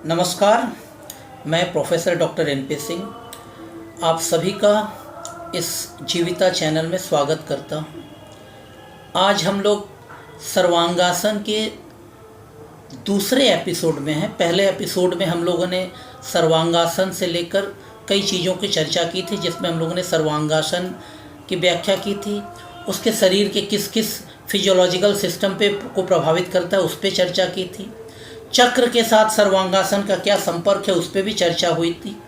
नमस्कार, मैं professor doctor NP. Singh आप सभी का इस जीविता चैनल में स्वागत करता हूँ। आज हम लोग सर्वांगासन के दूसरे एपिसोड में हैं। पहले एपिसोड में हम लोगों ने सर्वांगासन से लेकर कई चीज़ों की चर्चा की थी, जिसमें हम लोगों ने सर्वांगासन की व्याख्या की थी, उसके शरीर के किस किस फिजियोलॉजिकल सिस्टम को प्रभावित करता है उस पर चर्चा की थी। चक्र के साथ सर्वांगासन का क्या संपर्क है उस पर भी चर्चा हुई थी,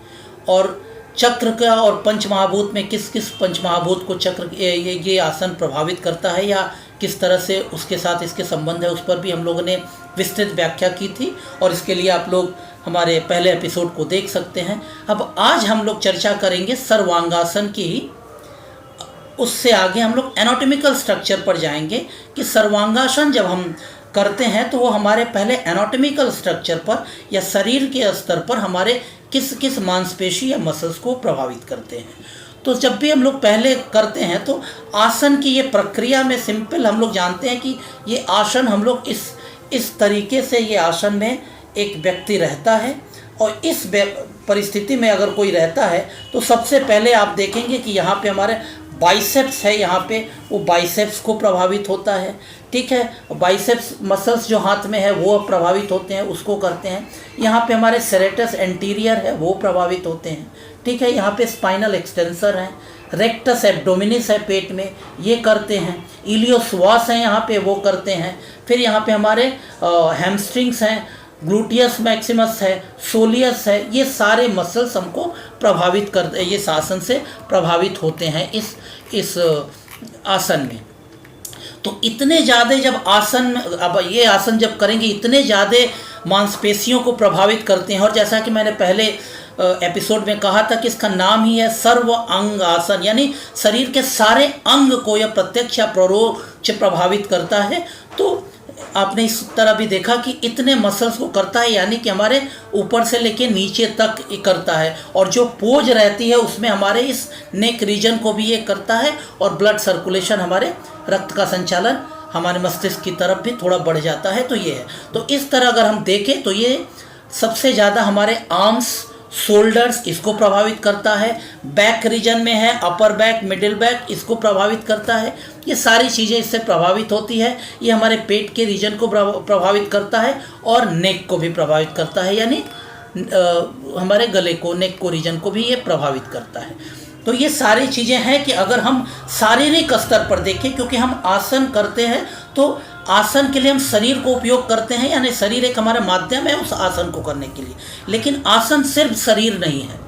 और चक्र का और पंचमहाभूत में किस किस पंचमहाभूत को चक्र ये आसन प्रभावित करता है या किस तरह से उसके साथ इसके संबंध है, उस पर भी हम लोगों ने विस्तृत व्याख्या की थी, और इसके लिए आप लोग हमारे पहले एपिसोड को देख सकते हैं। अब आज हम लोग चर्चा करेंगे सर्वांगासन की ही। उससे आगे हम लोग एनाटॉमिकल स्ट्रक्चर पर जाएंगे कि सर्वांगासन जब हम करते हैं तो वो हमारे पहले एनाटॉमिकल स्ट्रक्चर पर या शरीर के स्तर पर हमारे किस किस मांसपेशी या मसल्स को प्रभावित करते हैं। तो जब भी हम लोग पहले करते हैं तो आसन की ये प्रक्रिया में सिंपल हम लोग जानते हैं कि ये आसन हम लोग इस तरीके से ये आसन में एक व्यक्ति रहता है, और इस परिस्थिति में अगर कोई रहता है तो सबसे पहले आप देखेंगे कि यहाँ पे हमारे बाइसेप्स है, यहाँ पे वो बाइसेप्स को प्रभावित होता है। ठीक है, बाइसेप्स मसल्स जो हाथ में है वो प्रभावित होते हैं, उसको करते हैं। यहाँ पे हमारे सेरेटस एंटीरियर है वो प्रभावित होते हैं। ठीक है, यहाँ पे स्पाइनल एक्सटेंसर है, रेक्टस एब्डोमिनिस है पेट में, ये करते हैं। इलियोस्वास है यहाँ पे, वो करते हैं। फिर यहाँ पे हमारे हैमस्ट्रिंग्स हैं, ग्लूटियस मैक्सिमस है, सोलियस है, ये सारे मसल्स हमको प्रभावित कर ये आसन से प्रभावित होते हैं इस आसन में। तो इतने ज़्यादा जब अब ये आसन जब करेंगे इतने ज़्यादा मांसपेशियों को प्रभावित करते हैं, और जैसा कि मैंने पहले एपिसोड में कहा था कि इसका नाम ही है सर्व अंग आसन, यानी शरीर के सारे अंग को यह प्रत्यक्ष या परोक्ष प्रभावित करता है। तो आपने इस तरह भी देखा कि इतने मसल्स को करता है, यानी कि हमारे ऊपर से लेके नीचे तक करता है, और जो पोज रहती है उसमें हमारे इस नेक रीजन को भी ये करता है, और ब्लड सर्कुलेशन हमारे रक्त का संचालन हमारे मस्तिष्क की तरफ भी थोड़ा बढ़ जाता है। तो ये है, तो इस तरह अगर हम देखें तो ये सबसे ज़्यादा हमारे आर्म्स, शोल्डर्स इसको प्रभावित करता है, बैक रीजन में है, अपर बैक, मिडिल बैक इसको प्रभावित करता है। ये सारी चीज़ें इससे प्रभावित होती है। ये हमारे पेट के रीजन को प्रभावित करता है, और नेक को भी प्रभावित करता है, यानी हमारे गले को, नेक को रीजन को भी ये प्रभावित करता है। तो ये सारी चीज़ें हैं कि अगर हम शारीरिक स्तर पर देखें, क्योंकि हम आसन करते हैं तो आसन के लिए हम शरीर को उपयोग करते हैं, यानी शरीर एक हमारा माध्यम है उस आसन को करने के लिए। लेकिन आसन सिर्फ शरीर नहीं है,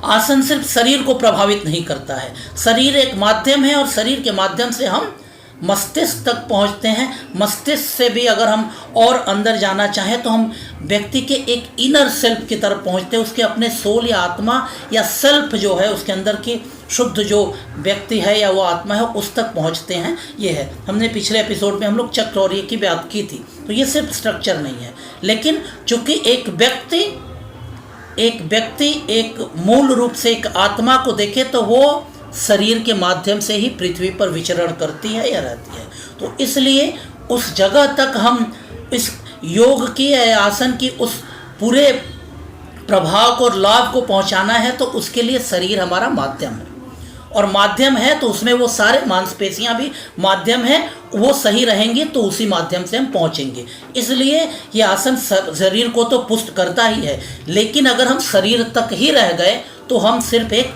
आसन सिर्फ शरीर को प्रभावित नहीं करता है। शरीर एक माध्यम है, और शरीर के माध्यम से हम मस्तिष्क तक पहुंचते हैं। मस्तिष्क से भी अगर हम और अंदर जाना चाहें तो हम व्यक्ति के एक इनर सेल्फ की तरफ पहुंचते हैं, उसके अपने सोल या आत्मा या सेल्फ जो है उसके अंदर की शुद्ध जो व्यक्ति है या वो आत्मा है उस तक पहुंचते हैं। ये है, हमने पिछले एपिसोड में हम लोग चक्र और ये की बात की थी। तो ये सिर्फ स्ट्रक्चर नहीं है, लेकिन चूँकि एक व्यक्ति एक मूल रूप से एक आत्मा को देखे तो वो शरीर के माध्यम से ही पृथ्वी पर विचरण करती है या रहती है। तो इसलिए उस जगह तक हम इस योग की या आसन की उस पूरे प्रभाव को, लाभ को पहुंचाना है, तो उसके लिए शरीर हमारा माध्यम है, और माध्यम है तो उसमें वो सारे मांसपेशियां भी माध्यम है, वो सही रहेंगी तो उसी माध्यम से हम पहुंचेंगे। इसलिए ये आसन शरीर को तो पुष्ट करता ही है, लेकिन अगर हम शरीर तक ही रह गए तो हम सिर्फ एक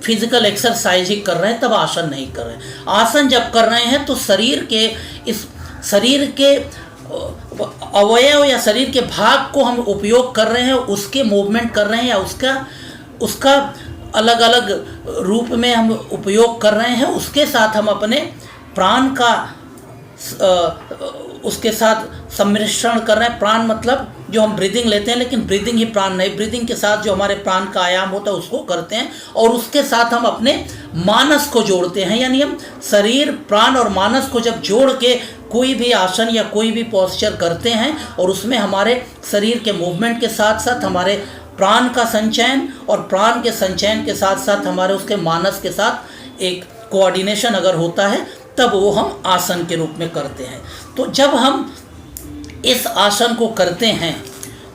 फिजिकल एक्सरसाइज ही कर रहे हैं, तब आसन नहीं कर रहे हैं। आसन जब कर रहे हैं तो शरीर के अवयव या शरीर के भाग को हम उपयोग कर रहे हैं, उसके मूवमेंट कर रहे हैं, या उसका अलग अलग रूप में हम उपयोग कर रहे हैं। उसके साथ हम अपने प्राण का उसके साथ सम्मिश्रण कर रहे हैं। प्राण मतलब जो हम ब्रीदिंग लेते हैं, लेकिन ब्रीदिंग ही प्राण नहीं, ब्रीदिंग के साथ जो हमारे प्राण का आयाम होता है उसको करते हैं, और उसके साथ हम अपने मानस को जोड़ते हैं। यानी हम शरीर, प्राण और मानस को जब जोड़ के कोई भी आसन या कोई भी पोस्चर करते हैं, और उसमें हमारे शरीर के मूवमेंट के साथ साथ हमारे प्राण का संचयन, और प्राण के संचयन के साथ साथ हमारे उसके मानस के साथ एक कोऑर्डिनेशन अगर होता है, तब वो हम आसन के रूप में करते हैं। तो जब हम इस आसन को करते हैं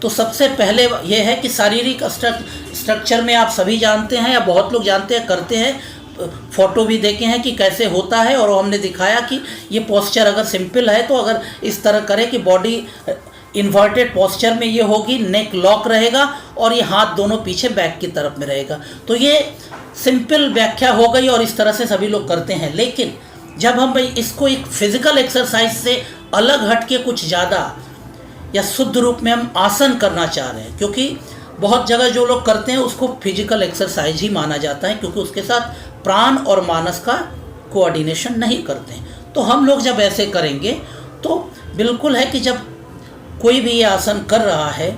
तो सबसे पहले ये है कि शारीरिक स्ट्रक्चर में आप सभी जानते हैं या बहुत लोग जानते हैं, करते हैं, फ़ोटो भी देखे हैं कि कैसे होता है, और हमने दिखाया कि ये पोस्चर अगर सिंपल है तो अगर इस तरह करें कि बॉडी इन्वर्टेड पोस्चर में ये होगी, नेक लॉक रहेगा और ये हाथ दोनों पीछे बैक की तरफ में रहेगा। तो ये सिंपल व्याख्या हो गई और इस तरह से सभी लोग करते हैं। लेकिन जब हम इसको एक फिज़िकल एक्सरसाइज से अलग हट के कुछ ज़्यादा या शुद्ध रूप में हम आसन करना चाह रहे हैं, क्योंकि बहुत जगह जो लोग करते हैं उसको फिजिकल एक्सरसाइज ही माना जाता है, क्योंकि उसके साथ प्राण और मानस का कोऑर्डिनेशन नहीं करते हैं। तो हम लोग जब ऐसे करेंगे तो बिल्कुल है कि जब कोई भी ये आसन कर रहा है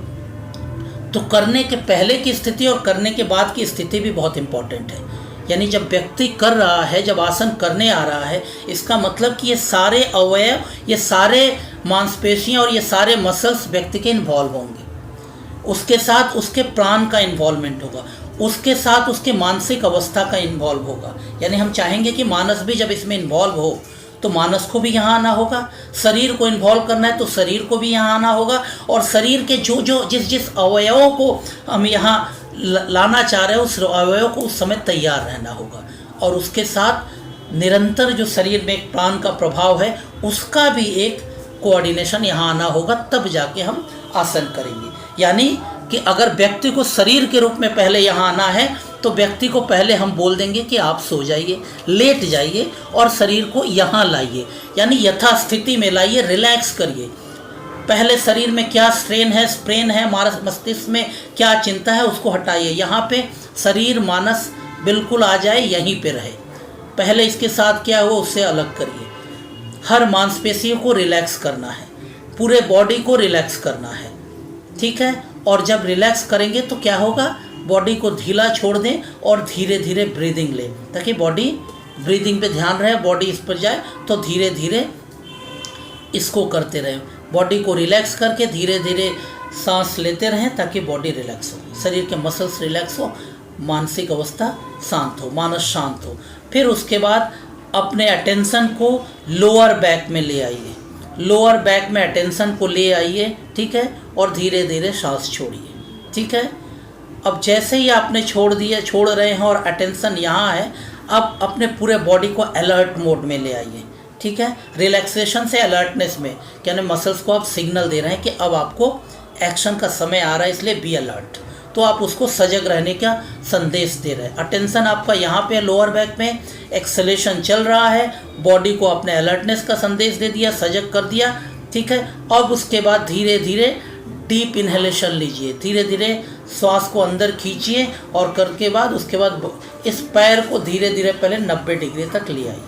तो करने के पहले की स्थिति और करने के बाद की स्थिति भी बहुत इम्पॉर्टेंट है। यानी जब व्यक्ति कर रहा है, जब आसन करने आ रहा है, इसका मतलब कि ये सारे अवयव, ये सारे मांसपेशियाँ और ये सारे मसल्स व्यक्ति के इन्वॉल्व होंगे। उसके साथ उसके प्राण का इन्वॉल्वमेंट होगा, उसके साथ उसके मानसिक अवस्था का इन्वॉल्व होगा। यानी हम चाहेंगे कि मानस भी जब इसमें इन्वॉल्व हो तो मानस को भी यहाँ आना होगा, शरीर को इन्वॉल्व करना है तो शरीर को भी यहाँ आना होगा, और शरीर के जिस अवयवों को हम यहाँ लाना चाह रहे हैं उस अवयव को उस समय तैयार रहना होगा। और उसके साथ निरंतर जो शरीर में एक प्राण का प्रभाव है उसका भी एक कोऑर्डिनेशन यहाँ आना होगा, तब जाके हम आसन करेंगे। यानी कि अगर व्यक्ति को शरीर के रूप में पहले यहाँ आना है तो व्यक्ति को पहले हम बोल देंगे कि आप सो जाइए, लेट जाइए और शरीर को यहाँ लाइए, यानी यथास्थिति में लाइए, रिलैक्स करिए। पहले शरीर में क्या स्ट्रेन है, स्प्रेन है, मस्तिष्क में क्या चिंता है उसको हटाइए। यहाँ पे शरीर मानस बिल्कुल आ जाए, यहीं पे रहे। पहले इसके साथ क्या हो उससे अलग करिए। हर मांसपेशियों को रिलैक्स करना है, पूरे बॉडी को रिलैक्स करना है, ठीक है। और जब रिलैक्स करेंगे तो क्या होगा, बॉडी को ढीला छोड़ दें और धीरे धीरे ब्रीदिंग लें, ताकि बॉडी ब्रीदिंग पे ध्यान रहे, बॉडी इस पर जाए तो धीरे धीरे इसको करते रहें। बॉडी को रिलैक्स करके धीरे धीरे सांस लेते रहें ताकि बॉडी रिलैक्स हो, शरीर के मसल्स रिलैक्स हो, मानसिक अवस्था शांत हो, मानस शांत हो। फिर उसके बाद अपने अटेंशन को लोअर बैक में ले आइए, लोअर बैक में अटेंशन को ले आइए, ठीक है। और धीरे धीरे सांस छोड़िए, ठीक है। अब जैसे ही आपने छोड़ रहे हैं और अटेंशन यहाँ है, अब अपने पूरे बॉडी को अलर्ट मोड में ले आइए, ठीक है। रिलैक्सेशन से अलर्टनेस में, यानी मसल्स को आप सिग्नल दे रहे हैं कि अब आपको एक्शन का समय आ रहा है, इसलिए बी अलर्ट। तो आप उसको सजग रहने का संदेश दे रहे हैं। अटेंशन आपका यहाँ पे लोअर बैक में, एक्सलेशन चल रहा है, बॉडी को अपने अलर्टनेस का संदेश दे दिया, सजग कर दिया, ठीक है। अब उसके बाद धीरे धीरे डीप इन्हेलेशन लीजिए, धीरे धीरे श्वास को अंदर खींचिए और करके बाद उसके बाद इस पैर को धीरे धीरे पहले 90 डिग्री तक ले आइए,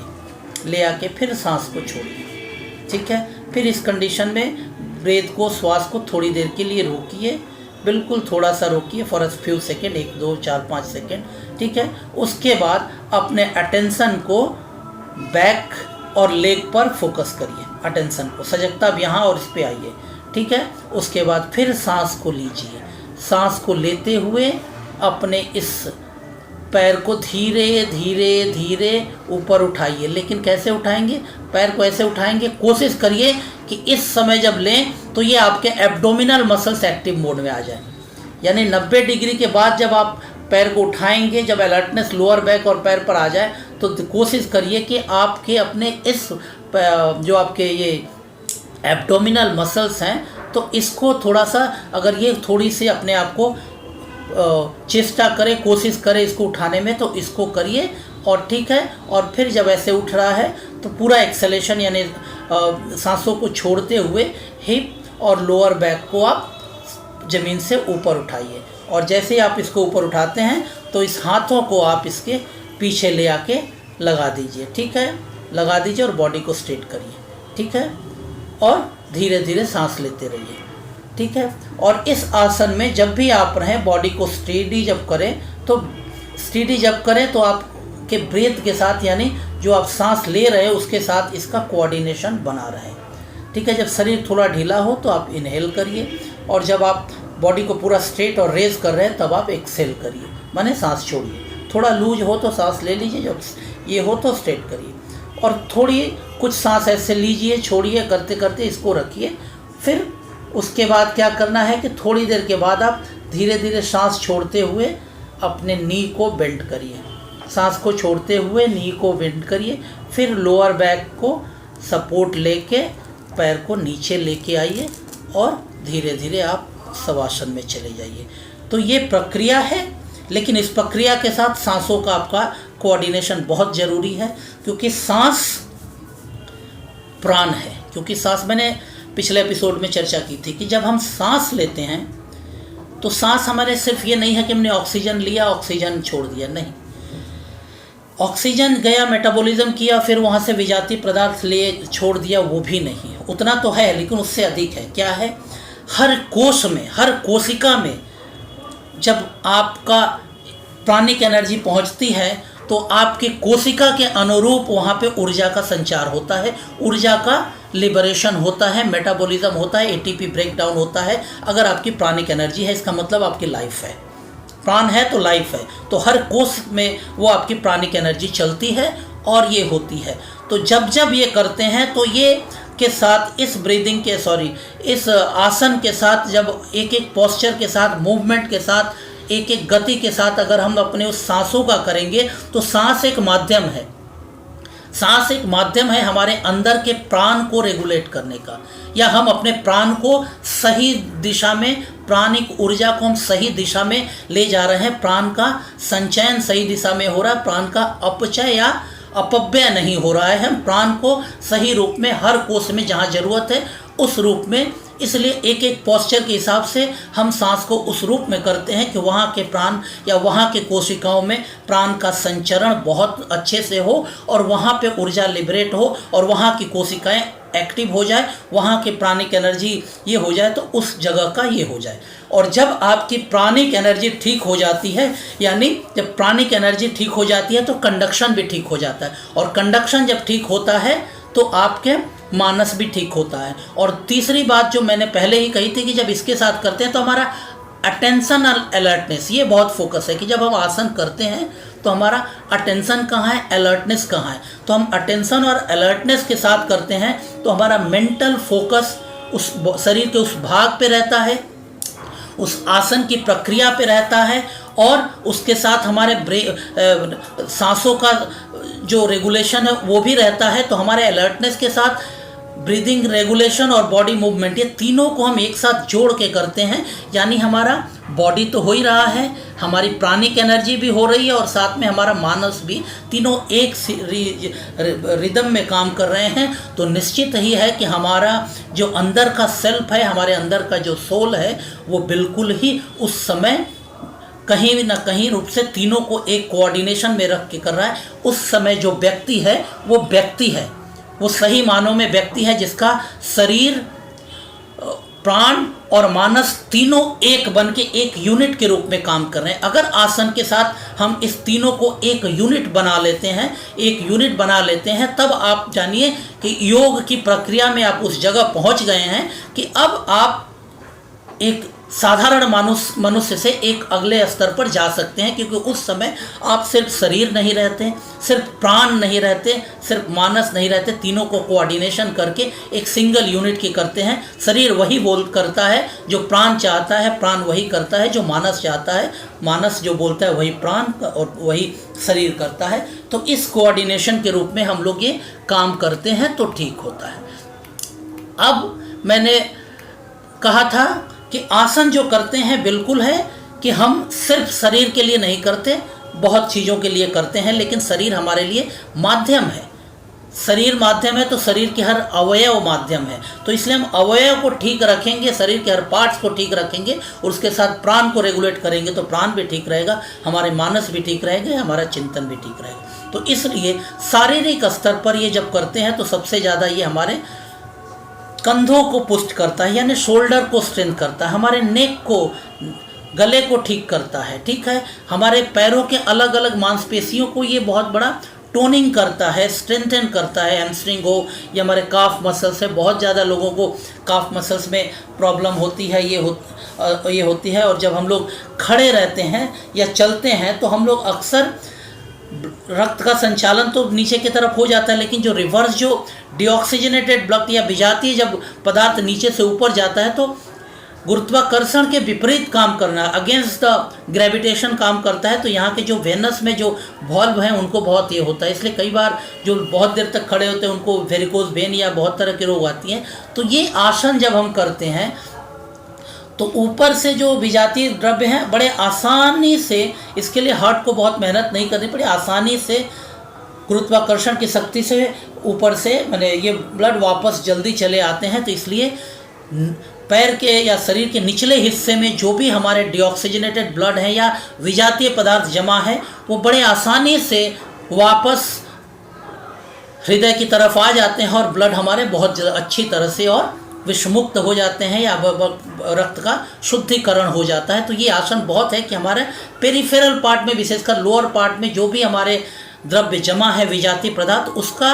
ले आके फिर सांस को छोड़िए, ठीक है। फिर इस कंडीशन में ब्रेथ को, श्वास को थोड़ी देर के लिए रोकिए, बिल्कुल थोड़ा सा रोकिए, for a few second, 1 2 4 5 second, ठीक है। उसके बाद अपने अटेंशन को बैक और लेग पर फोकस करिए, अटेंशन को, सजगता अब यहाँ और इस पे आइए, ठीक है। उसके बाद फिर सांस को लीजिए, सांस को लेते हुए अपने इस पैर को धीरे धीरे धीरे ऊपर उठाइए। लेकिन कैसे उठाएंगे, पैर को ऐसे उठाएंगे, कोशिश करिए कि इस समय जब लें तो ये आपके एब्डोमिनल मसल्स एक्टिव मोड में आ जाए। यानी 90 डिग्री के बाद जब आप पैर को उठाएंगे, जब अलर्टनेस लोअर बैक और पैर पर आ जाए, तो कोशिश करिए कि आपके अपने इस जो आपके ये एब्डोमिनल मसल्स हैं, तो इसको थोड़ा सा, अगर ये थोड़ी सी अपने आप को चेष्टा करें, कोशिश करें इसको उठाने में, तो इसको करिए, और ठीक है। और फिर जब ऐसे उठ रहा है तो पूरा एक्सेलेशन यानी सांसों को छोड़ते हुए हिप और लोअर बैक को आप ज़मीन से ऊपर उठाइए। और जैसे ही आप इसको ऊपर उठाते हैं तो इस हाथों को आप इसके पीछे ले आके लगा दीजिए, ठीक है, लगा दीजिए और बॉडी को स्ट्रेट करिए, ठीक है। और धीरे धीरे सांस लेते रहिए, ठीक है। और इस आसन में जब भी आप रहें, बॉडी को स्टेडी जब करें तो आपके ब्रेथ के साथ, यानी जो आप सांस ले रहे हैं उसके साथ इसका कोऑर्डिनेशन बना रहे, ठीक है। जब शरीर थोड़ा ढीला हो तो आप इनहेल करिए, और जब आप बॉडी को पूरा स्ट्रेट और रेज कर रहे हैं तब आप एक्सेल करिए, माने सांस छोड़िए। थोड़ा लूज हो तो सांस ले लीजिए, जब ये हो तो स्ट्रेट करिए, और थोड़ी कुछ सांस ऐसे लीजिए, छोड़िए, करते करते इसको रखिए, फिर उसके बाद क्या करना है कि थोड़ी देर के बाद आप धीरे धीरे सांस छोड़ते हुए अपने नी को बेंड करिए, सांस को छोड़ते हुए नी को बेंड करिए, फिर लोअर बैक को सपोर्ट लेके पैर को नीचे लेके आइए और धीरे धीरे आप शवासन में चले जाइए। तो ये प्रक्रिया है, लेकिन इस प्रक्रिया के साथ सांसों का आपका कोऑर्डिनेशन बहुत ज़रूरी है, क्योंकि सांस प्राण है। क्योंकि सांस, मैंने पिछले एपिसोड में चर्चा की थी कि जब हम सांस लेते हैं तो सांस हमारे सिर्फ ये नहीं है कि हमने ऑक्सीजन लिया ऑक्सीजन छोड़ दिया, नहीं, ऑक्सीजन गया, मेटाबॉलिज्म किया, फिर वहाँ से विजातीय पदार्थ ले छोड़ दिया, वो भी नहीं है। उतना तो है, लेकिन उससे अधिक है। क्या है? हर कोश में, हर कोशिका में जब आपका प्राणिक एनर्जी पहुँचती है तो आपकी कोशिका के अनुरूप वहाँ पे ऊर्जा का संचार होता है, ऊर्जा का लिबरेशन होता है, मेटाबॉलिज्म होता है, एटीपी ब्रेक डाउन होता है। अगर आपकी प्राणिक एनर्जी है, इसका मतलब आपकी लाइफ है। प्राण है तो लाइफ है, तो हर कोश में वो आपकी प्राणिक एनर्जी चलती है और ये होती है। तो जब जब ये करते हैं तो ये के साथ इस ब्रीदिंग के इस आसन के साथ, जब एक एक पोस्चर के साथ, मूवमेंट के साथ, एक एक गति के साथ अगर हम अपने उस सांसों का करेंगे तो सांस एक माध्यम है, सांस एक माध्यम है हमारे अंदर के प्राण को रेगुलेट करने का, या हम अपने प्राण को सही दिशा में, प्राणिक ऊर्जा को हम सही दिशा में ले जा रहे हैं, प्राण का संचयन सही दिशा में हो रहा है, प्राण का अपचय या अपव्यय नहीं हो रहा है, हम प्राण को सही रूप में हर कोश में जहाँ जरूरत है उस रूप में, इसलिए एक एक पोस्चर के हिसाब से हम सांस को उस रूप में करते हैं कि वहाँ के प्राण या वहाँ के कोशिकाओं में प्राण का संचरण बहुत अच्छे से हो और वहाँ पे ऊर्जा लिबरेट हो और वहाँ की कोशिकाएं एक्टिव हो जाए, वहाँ के प्राणिक एनर्जी ये हो जाए तो उस जगह का ये हो जाए। और जब आपकी प्राणिक एनर्जी ठीक हो जाती है, यानी जब प्राणिक एनर्जी ठीक हो जाती है तो कंडक्शन भी ठीक हो जाता है, और कंडक्शन जब ठीक होता है तो आपके मानस भी ठीक होता है। और तीसरी बात जो मैंने पहले ही कही थी कि जब इसके साथ करते हैं तो हमारा अटेंशन और अलर्टनेस, ये बहुत फोकस है कि जब हम आसन करते हैं तो हमारा अटेंशन कहाँ है, अलर्टनेस कहाँ है। तो हम अटेंशन और अलर्टनेस के साथ करते हैं तो हमारा मेंटल फोकस उस शरीर के उस भाग पे रहता है, उस आसन की प्रक्रिया पे रहता है, और उसके साथ हमारे सांसों का जो रेगुलेशन है वो भी रहता है। तो हमारे अलर्टनेस के साथ ब्रीदिंग रेगुलेशन और बॉडी मूवमेंट, ये तीनों को हम एक साथ जोड़ के करते हैं, यानी हमारा बॉडी तो हो ही रहा है, हमारी प्राणिक एनर्जी भी हो रही है और साथ में हमारा मानस भी, तीनों एक रिदम में काम कर रहे हैं। तो निश्चित ही है कि हमारा जो अंदर का सेल्फ है, हमारे अंदर का जो सोल है, वो बिल्कुल ही उस समय कहीं न कहीं रूप से तीनों को एक कोऑर्डिनेशन में रख के कर रहा है। उस समय जो व्यक्ति है वो व्यक्ति है, वो सही मानों में व्यक्ति है जिसका शरीर, प्राण और मानस तीनों एक बन के एक यूनिट के रूप में काम कर रहे हैं। अगर आसन के साथ हम इस तीनों को एक यूनिट बना लेते हैं, तब आप जानिए कि योग की प्रक्रिया में आप उस जगह पहुंच गए हैं कि अब आप एक साधारण मनुष्य से एक अगले स्तर पर जा सकते हैं, क्योंकि उस समय आप सिर्फ शरीर नहीं रहते, सिर्फ प्राण नहीं रहते, सिर्फ मानस नहीं रहते, तीनों को कोऑर्डिनेशन करके एक सिंगल यूनिट की करते हैं। शरीर वही करता है जो प्राण चाहता है, प्राण वही करता है जो मानस चाहता है, मानस जो बोलता है वही प्राण और वही शरीर करता है। तो इस कोऑर्डिनेशन के रूप में हम लोग ये काम करते हैं तो ठीक होता है। अब मैंने कहा था कि आसन जो करते हैं बिल्कुल है कि हम सिर्फ शरीर के लिए नहीं करते, बहुत चीज़ों के लिए करते हैं, लेकिन शरीर हमारे लिए माध्यम है। शरीर माध्यम है तो शरीर के हर अवयव माध्यम है, तो इसलिए हम अवयव को ठीक रखेंगे, शरीर के हर पार्ट्स को ठीक रखेंगे और उसके साथ प्राण को रेगुलेट करेंगे तो प्राण भी ठीक रहेगा, हमारे मानस भी ठीक रहेगा, हमारा चिंतन भी ठीक रहेगा। तो इसलिए शारीरिक स्तर पर ये जब करते हैं तो सबसे ज़्यादा ये हमारे कंधों को पुष्ट करता है, यानी शोल्डर को स्ट्रेंथ करता है, हमारे नेक को, गले को ठीक करता है, ठीक है, हमारे पैरों के अलग अलग मांसपेशियों को ये बहुत बड़ा टोनिंग करता है, स्ट्रेंथन करता है। हैमस्ट्रिंग हो या हमारे काफ मसल्स है, बहुत ज़्यादा लोगों को काफ मसल्स में प्रॉब्लम होती है, ये होती है। और जब हम लोग खड़े रहते हैं या चलते हैं तो हम लोग अक्सर रक्त का संचालन तो नीचे की तरफ हो जाता है, लेकिन जो रिवर्स जो डीऑक्सीजनेटेड ब्लड या विजातीय जब पदार्थ नीचे से ऊपर जाता है तो गुरुत्वाकर्षण के विपरीत काम करना, अगेंस्ट द ग्रेविटेशन काम करता है। तो यहाँ के जो वेनस में जो वॉल्व हैं उनको बहुत ये होता है, इसलिए कई बार जो बहुत देर तक खड़े होते हैं उनको वेरिकोज वेन या बहुत तरह के रोग आती हैं। तो ये आसन जब हम करते हैं तो ऊपर से जो विजातीय द्रव्य हैं बड़े आसानी से, इसके लिए हार्ट को बहुत मेहनत नहीं करनी पड़ी, आसानी से गुरुत्वाकर्षण की शक्ति से ऊपर से माने ये ब्लड वापस जल्दी चले आते हैं। तो इसलिए पैर के या शरीर के निचले हिस्से में जो भी हमारे डीऑक्सीजनेटेड ब्लड है या विजातीय पदार्थ जमा है वो बड़े आसानी से वापस हृदय की तरफ आ जाते हैं और ब्लड हमारे बहुत अच्छी तरह से और विषमुक्त हो जाते हैं या रक्त का शुद्धिकरण हो जाता है। तो ये आसन बहुत है कि हमारे पेरिफेरल पार्ट में, विशेषकर लोअर पार्ट में जो भी हमारे द्रव्य जमा है विजातीय पदार्थ, उसका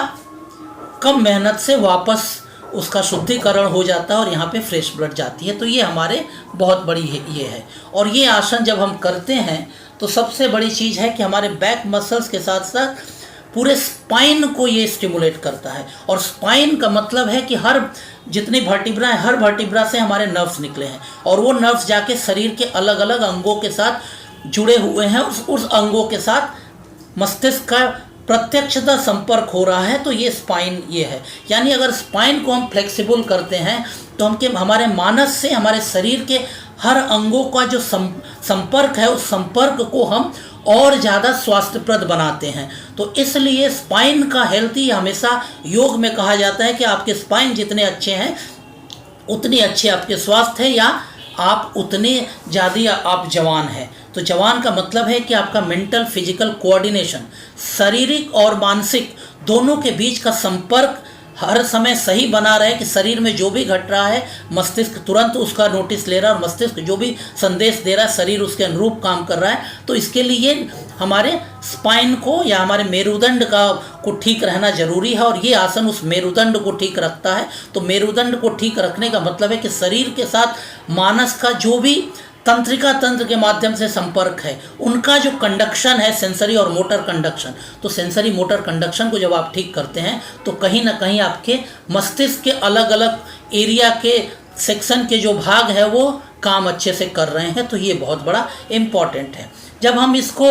कम मेहनत से वापस उसका शुद्धिकरण हो जाता है और यहाँ पे फ्रेश ब्लड जाती है। तो ये हमारे बहुत बड़ी ये है। और ये आसन जब हम करते हैं तो सबसे बड़ी चीज़ है कि हमारे बैक मसल्स के साथ साथ पूरे स्पाइन को ये स्टिमुलेट करता है। और स्पाइन का मतलब है कि हर जितनी वर्टिब्रा है, हर वर्टिब्रा से हमारे नर्व्स निकले हैं और वो नर्व्स जाके शरीर के अलग अलग अंगों के साथ जुड़े हुए हैं। उस अंगों के साथ मस्तिष्क का प्रत्यक्षतः संपर्क हो रहा है। तो ये स्पाइन ये है, यानी अगर स्पाइन को हम फ्लेक्सिबल करते हैं तो हमारे मानस से हमारे शरीर के हर अंगों का जो संपर्क है उस संपर्क को हम और ज़्यादा स्वास्थ्यप्रद बनाते हैं। तो इसलिए स्पाइन का हेल्थी हमेशा योग में कहा जाता है कि आपके स्पाइन जितने अच्छे हैं उतने अच्छे आपके स्वास्थ्य है या आप उतने ज़्यादा आप जवान हैं। तो जवान का मतलब है कि आपका मेंटल फिजिकल कोऑर्डिनेशन, शारीरिक और मानसिक दोनों के बीच का संपर्क हर समय सही बना रहे कि शरीर में जो भी घट रहा है मस्तिष्क तुरंत उसका नोटिस ले रहा है और मस्तिष्क जो भी संदेश दे रहा है शरीर उसके अनुरूप काम कर रहा है। तो इसके लिए हमारे स्पाइन को या हमारे मेरुदंड को ठीक रहना जरूरी है और ये आसन उस मेरुदंड को ठीक रखता है। तो मेरुदंड को ठीक रखने का मतलब है कि शरीर के साथ मानस का जो भी तंत्रिका तंत्र के माध्यम से संपर्क है उनका जो कंडक्शन है, सेंसरी और मोटर कंडक्शन, तो सेंसरी मोटर कंडक्शन को जब आप ठीक करते हैं तो कहीं ना कहीं आपके मस्तिष्क के अलग अलग एरिया के सेक्शन के जो भाग है वो काम अच्छे से कर रहे हैं। तो ये बहुत बड़ा इम्पॉर्टेंट है। जब हम इसको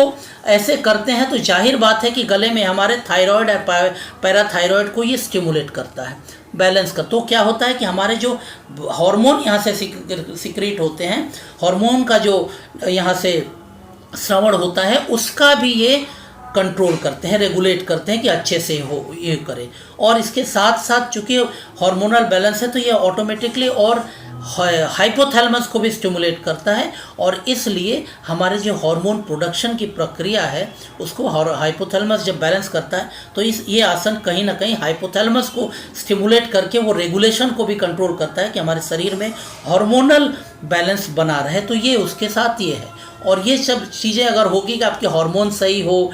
ऐसे करते हैं तो जाहिर बात है कि गले में हमारे थायराइड और पैराथायराइड को ये स्टिमुलेट करता है, बैलेंस का। तो क्या होता है कि हमारे जो हार्मोन यहाँ से सिक्रीट होते हैं, हार्मोन का जो यहाँ से श्रवण होता है उसका भी ये कंट्रोल करते हैं, रेगुलेट करते हैं कि अच्छे से हो ये करें। और इसके साथ साथ चूँकि हार्मोनल बैलेंस है तो ये ऑटोमेटिकली और हाइपोथैलेमस को भी स्टिमुलेट करता है और इसलिए हमारे जो हार्मोन प्रोडक्शन की प्रक्रिया है उसको हाइपोथैलेमस जब बैलेंस करता है तो ये आसन कहीं ना कहीं हाइपोथैलेमस को स्टिमुलेट करके वो रेगुलेशन को भी कंट्रोल करता है कि हमारे शरीर में हार्मोनल बैलेंस बना रहे। तो ये उसके साथ ये है। और ये सब चीज़ें अगर होगी कि आपके हार्मोन सही हो,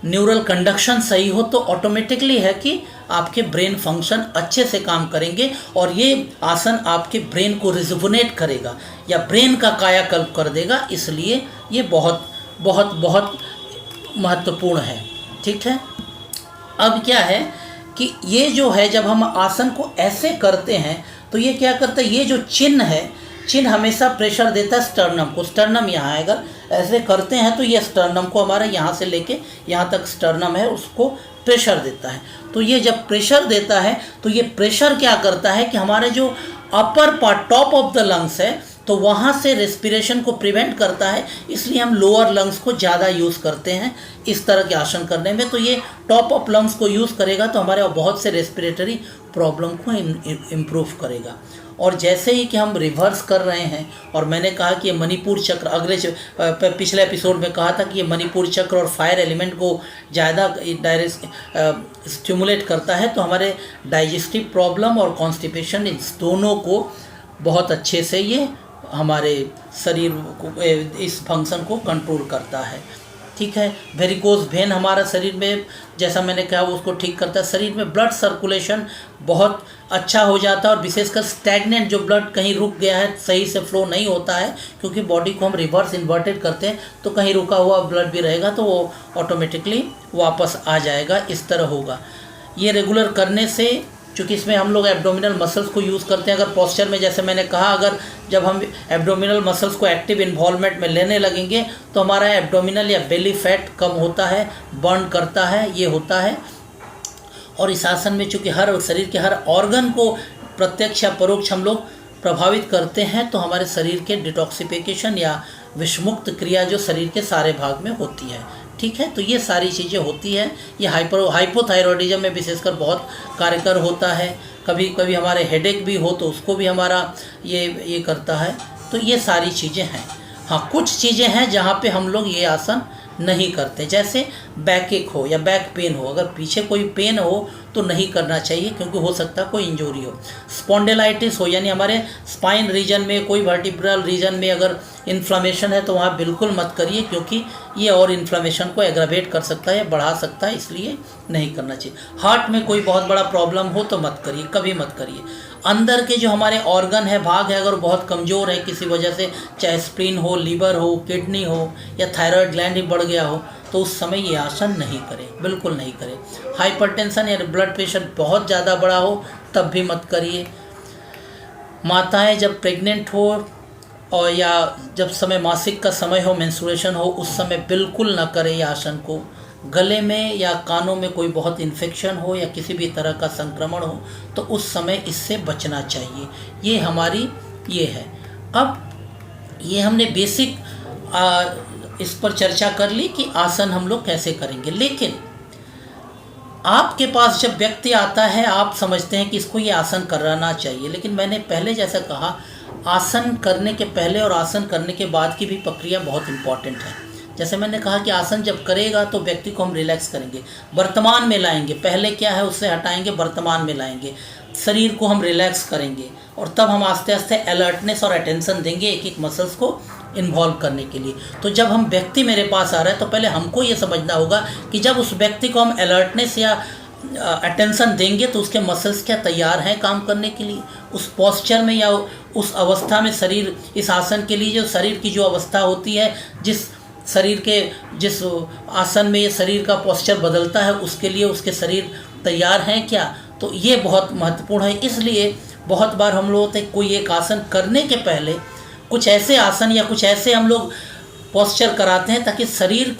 न्यूरल कंडक्शन सही हो, तो ऑटोमेटिकली है कि आपके ब्रेन फंक्शन अच्छे से काम करेंगे और ये आसन आपके ब्रेन को रिजुवनेट करेगा या ब्रेन का कायाकल्प कर देगा। इसलिए ये बहुत बहुत बहुत महत्वपूर्ण है। ठीक है। अब क्या है कि ये जो है जब हम आसन को ऐसे करते हैं तो ये क्या करता है, ये जो चिन्ह है, चिन्ह हमेशा प्रेशर देता है स्टर्नम को। स्टर्नम यहाँ है, अगर ऐसे करते हैं तो ये स्टर्नम को हमारा यहाँ से लेके यहाँ तक स्टर्नम है उसको प्रेशर देता है। तो ये जब प्रेशर देता है तो ये प्रेशर क्या करता है कि हमारे जो upper part top of the lungs है तो वहाँ से रेस्पिरेशन को प्रिवेंट करता है। इसलिए हम लोअर लंग्स को ज़्यादा यूज़ करते हैं इस तरह के आसन करने में। तो ये टॉप ऑफ लंग्स को यूज़ करेगा तो हमारे बहुत से रेस्पिरेटरी प्रॉब्लम को इम्प्रूव करेगा। और जैसे ही कि हम रिवर्स कर रहे हैं, और मैंने कहा कि ये मणिपुर चक्र पिछले एपिसोड में कहा था कि ये मणिपुर चक्र और फायर एलिमेंट को ज़्यादा डायरेक्ट स्टिमुलेट करता है, तो हमारे डाइजेस्टिव प्रॉब्लम और कॉन्स्टिपेशन इस दोनों को बहुत अच्छे से ये हमारे शरीर को इस फंक्शन को कंट्रोल करता है। ठीक है। वेरिकोज वेन हमारा शरीर में, जैसा मैंने कहा, वो उसको ठीक करता है। शरीर में ब्लड सर्कुलेशन बहुत अच्छा हो जाता है, और विशेषकर स्टैग्नेंट जो ब्लड कहीं रुक गया है, सही से फ्लो नहीं होता है, क्योंकि बॉडी को हम रिवर्स इन्वर्टेड करते हैं, तो कहीं रुका हुआ ब्लड भी रहेगा तो वो ऑटोमेटिकली वापस आ जाएगा। इस तरह होगा। ये रेगुलर करने से, चूँकि इसमें हम लोग एब्डोमिनल मसल्स को यूज़ करते हैं, अगर पोस्चर में, जैसे मैंने कहा, अगर जब हम एब्डोमिनल मसल्स को एक्टिव इन्वॉल्वमेंट में लेने लगेंगे तो हमारा एब्डोमिनल या बेली फैट कम होता है, बर्न करता है, ये होता है। और इस आसन में चूँकि हर शरीर के हर ऑर्गन को प्रत्यक्ष या परोक्ष हम लोग प्रभावित करते हैं, तो हमारे शरीर के डिटॉक्सिफिकेशन या विषमुक्त क्रिया जो शरीर के सारे भाग में होती है, ठीक है। तो ये सारी चीज़ें होती है। ये हाइपोथायरॉयडिज्म में विशेषकर बहुत कारगर होता है। कभी कभी हमारे हेडेक भी हो तो उसको भी हमारा ये करता है। तो ये सारी चीज़ें हैं। हाँ, कुछ चीज़ें हैं जहाँ पे हम लोग ये आसन नहीं करते, जैसे बैक एक हो या बैक पेन हो। अगर पीछे कोई पेन हो तो नहीं करना चाहिए, क्योंकि हो सकता है कोई इंजरी हो। स्पॉन्डिलाइटिस हो, यानी हमारे स्पाइन रीजन में, कोई वर्टिब्रल रीजन में अगर इन्फ्लामेशन है तो वहाँ बिल्कुल मत करिए, क्योंकि ये और इन्फ्लामेशन को एग्रावेट कर सकता है, बढ़ा सकता है, इसलिए नहीं करना चाहिए। हार्ट में कोई बहुत बड़ा प्रॉब्लम हो तो मत करिए, कभी मत करिए। अंदर के जो हमारे ऑर्गन है, भाग है, अगर बहुत कमज़ोर है किसी वजह से, चाहे स्प्लीन हो, लीवर हो, किडनी हो, या थायराइड ग्लैंड ही बढ़ गया हो, तो उस समय ये आसन नहीं करें, बिल्कुल नहीं करें। हाइपरटेंशन या ब्लड प्रेशर बहुत ज़्यादा बड़ा हो तब भी मत करिए। माताएं जब प्रेग्नेंट हो और या जब समय मासिक का समय हो, मेंस्ट्रुएशन हो, उस समय बिल्कुल ना करें ये आसन को। गले में या कानों में कोई बहुत इन्फेक्शन हो या किसी भी तरह का संक्रमण हो तो उस समय इससे बचना चाहिए। ये हमारी ये है। अब ये हमने बेसिक इस पर चर्चा कर ली कि आसन हम लोग कैसे करेंगे। लेकिन आपके पास जब व्यक्ति आता है, आप समझते हैं कि इसको ये आसन कराना चाहिए, लेकिन मैंने पहले जैसा कहा, आसन करने के पहले और आसन करने के बाद की भी प्रक्रिया बहुत इम्पॉर्टेंट है। जैसे मैंने कहा कि आसन जब करेगा तो व्यक्ति को हम रिलैक्स करेंगे, वर्तमान में लाएंगे, पहले क्या है उससे हटाएंगे, वर्तमान में लाएंगे, शरीर को हम रिलैक्स करेंगे, और तब हम आस्ते आस्ते अलर्टनेस और अटेंशन देंगे एक एक मसल्स को इन्वॉल्व करने के लिए। तो जब हम व्यक्ति मेरे पास आ रहा है तो पहले हमको ये समझना होगा कि जब उस व्यक्ति को हम अलर्टनेस या अटेंशन देंगे तो उसके मसल्स क्या तैयार हैं काम करने के लिए, उस पोस्चर में या उस अवस्था में शरीर, इस आसन के लिए जो शरीर की जो अवस्था होती है, जिस आसन में ये शरीर का पोस्चर बदलता है, उसके लिए उसके शरीर तैयार हैं क्या। तो ये बहुत महत्वपूर्ण है। इसलिए बहुत बार हम लोग कोई एक आसन करने के पहले कुछ ऐसे आसन या कुछ ऐसे हम लोग पोस्चर कराते हैं ताकि शरीर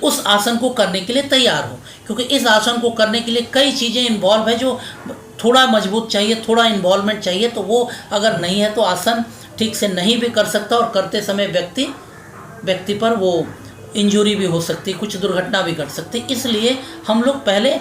उस आसन को करने के लिए तैयार हो, क्योंकि इस आसन को करने के लिए कई चीज़ें इन्वॉल्व है जो थोड़ा मजबूत चाहिए, थोड़ा इन्वॉल्वमेंट चाहिए। तो वो अगर नहीं है तो आसन ठीक से नहीं भी कर सकता, और करते समय व्यक्ति पर वो इंजरी भी हो सकती, कुछ दुर्घटना भी घट सकती। इसलिए हम लोग पहले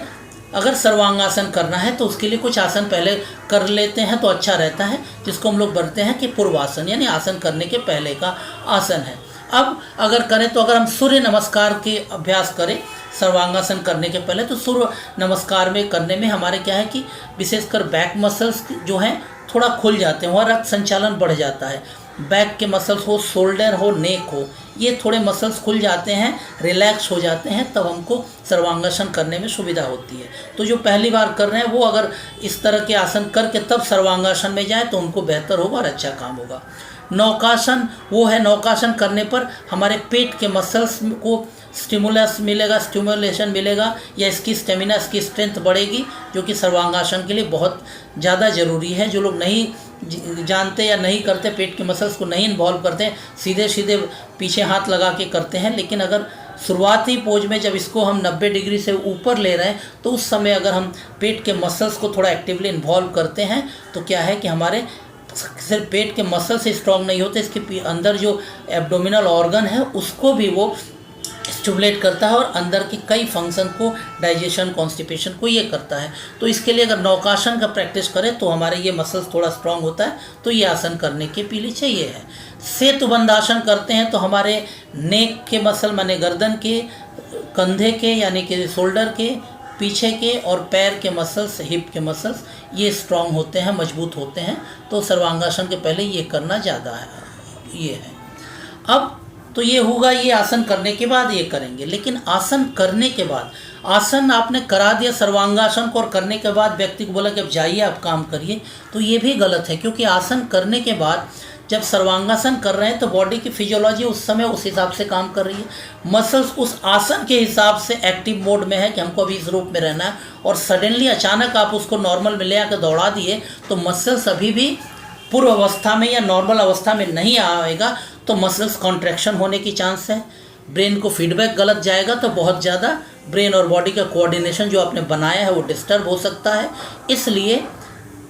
अगर सर्वांगासन करना है तो उसके लिए कुछ आसन पहले कर लेते हैं तो अच्छा रहता है, जिसको हम लोग बोलते हैं कि पूर्वासन, यानी आसन करने के पहले का आसन है। अब अगर करें तो अगर हम सूर्य नमस्कार के अभ्यास करें सर्वांगासन करने के पहले, तो सूर्य नमस्कार में करने में हमारे क्या है कि विशेषकर बैक मसल्स जो हैं थोड़ा खुल जाते हैं, वहाँ रक्त संचालन बढ़ जाता है। बैक के मसल्स हो, शोल्डर हो, नेक हो, ये थोड़े मसल्स खुल जाते हैं, रिलैक्स हो जाते हैं, तब हमको सर्वांगासन करने में सुविधा होती है। तो जो पहली बार कर रहे हैं वो अगर इस तरह के आसन करके तब सर्वांगासन में जाए तो उनको बेहतर होगा और अच्छा काम होगा। नौकासन वो है, नौकासन करने पर हमारे पेट के मसल्स को स्टिमुलेशन मिलेगा, या इसकी स्टेमिना, इसकी स्ट्रेंथ बढ़ेगी, जो कि सर्वांगासन के लिए बहुत ज़्यादा ज़रूरी है। जो लोग नहीं जानते या नहीं करते, पेट के मसल्स को नहीं इन्वॉल्व करते, सीधे सीधे पीछे हाथ लगा के करते हैं। लेकिन अगर शुरुआती पोज में जब इसको हम 90 डिग्री से ऊपर ले रहे हैं तो उस समय अगर हम पेट के मसल्स को थोड़ा एक्टिवली इन्वॉल्व करते हैं तो क्या है कि हमारे सिर्फ पेट के मसल से स्ट्रॉन्ग नहीं होते, इसके अंदर जो एब्डोमिनल ऑर्गन है उसको भी वो स्टिमुलेट करता है, और अंदर के कई फंक्शन को, डाइजेशन, कॉन्स्टिपेशन को ये करता है। तो इसके लिए अगर नौकासन का प्रैक्टिस करें तो हमारे ये मसल्स थोड़ा स्ट्रांग होता है, तो ये आसन करने के पीछे ये है। सेतुबंधासन करते हैं तो हमारे नेक के मसल, माने गर्दन के, कंधे के यानी कि शोल्डर के, पीछे के और पैर के मसल्स, हिप के मसल्स, ये स्ट्रांग होते हैं, मजबूत होते हैं। तो सर्वांगासन के पहले ये करना ज़्यादा है, ये है। अब तो ये होगा, ये आसन करने के बाद ये करेंगे। लेकिन आसन करने के बाद, आसन आपने करा दिया सर्वांगासन को और करने के बाद व्यक्ति को बोला कि अब जाइए आप काम करिए, तो ये भी गलत है। क्योंकि आसन करने के बाद जब सर्वांगासन कर रहे हैं तो बॉडी की फिजियोलॉजी उस समय उस हिसाब से काम कर रही है, मसल्स उस आसन के हिसाब से एक्टिव मोड में है कि हमको अभी इस रूप में रहना है। और सडनली अचानक आप उसको नॉर्मल में ले आकर दौड़ा दिए तो मसल्स अभी भी पूर्व अवस्था में या नॉर्मल अवस्था में नहीं आएगा, तो मसल्स कॉन्ट्रैक्शन होने की चांस है। ब्रेन को फीडबैक गलत जाएगा तो बहुत ज़्यादा ब्रेन और बॉडी का कोऑर्डिनेशन जो आपने बनाया है वो डिस्टर्ब हो सकता है। इसलिए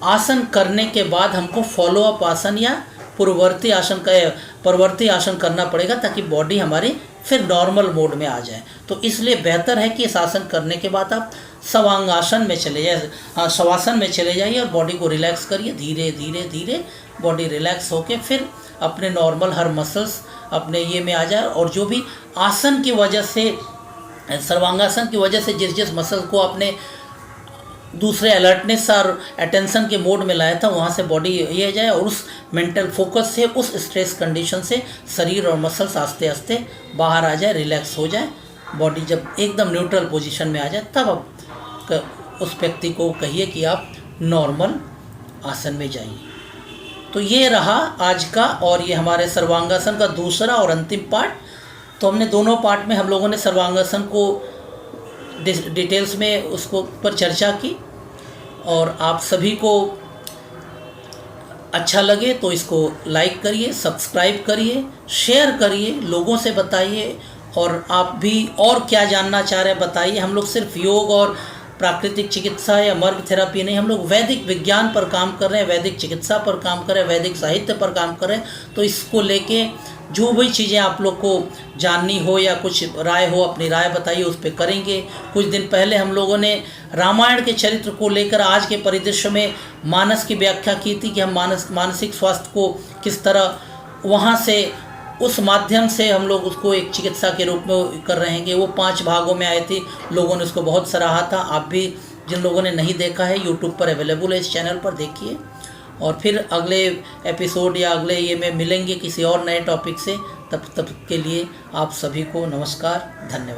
आसन करने के बाद हमको फॉलो अप आसन या पूर्ववर्ती आसन करना पड़ेगा ताकि बॉडी हमारी फिर नॉर्मल मोड में आ जाए। तो इसलिए बेहतर है कि इस आसन करने के बाद आप शवांगासन में चले जाए, शवासन में चले जाइए और बॉडी को रिलैक्स करिए। धीरे धीरे धीरे बॉडी रिलैक्स होके फिर अपने नॉर्मल हर मसल्स अपने ये में आ जाए। और जो भी आसन की वजह से, सर्वांगासन की वजह से जिस मसल को आपने दूसरे अलर्टनेस और अटेंशन के मोड में लाया था, वहाँ से बॉडी ये जाए और उस मेंटल फोकस से, उस स्ट्रेस कंडीशन से शरीर और मसल्स आस्ते आस्ते बाहर आ जाए, रिलैक्स हो जाए। बॉडी जब एकदम न्यूट्रल पोजीशन में आ जाए तब आप उस व्यक्ति को कहिए कि आप नॉर्मल आसन में जाइए। तो ये रहा आज का, और ये हमारे सर्वांगासन का दूसरा और अंतिम पार्ट। तो हमने दोनों पार्ट में हम लोगों ने सर्वांगासन को डिटेल्स में उसको पर चर्चा की। और आप सभी को अच्छा लगे तो इसको लाइक करिए, सब्सक्राइब करिए, शेयर करिए, लोगों से बताइए। और आप भी और क्या जानना चाह रहे हैं बताइए। हम लोग सिर्फ योग और प्राकृतिक चिकित्सा या मर्ग थेरेपी नहीं, हम लोग वैदिक विज्ञान पर काम कर रहे हैं, वैदिक चिकित्सा पर काम कर रहे हैं, वैदिक साहित्य पर काम कर रहे हैं। तो इसको लेके जो भी चीज़ें आप लोग को जाननी हो या कुछ राय हो, अपनी राय बताइए, उस पर करेंगे। कुछ दिन पहले हम लोगों ने रामायण के चरित्र को लेकर आज के परिदृश्य में मानस की व्याख्या की थी कि हम मानसिक स्वास्थ्य को किस तरह वहाँ से उस माध्यम से हम लोग उसको एक चिकित्सा के रूप में कर रहे हैं। वो 5 भागों में आए थे, लोगों ने उसको बहुत सराहा था। आप भी जिन लोगों ने नहीं देखा है यूट्यूब पर अवेलेबल है, इस चैनल पर देखिए। और फिर अगले एपिसोड या अगले ये में मिलेंगे किसी और नए टॉपिक से। तब के लिए आप सभी को नमस्कार, धन्यवाद।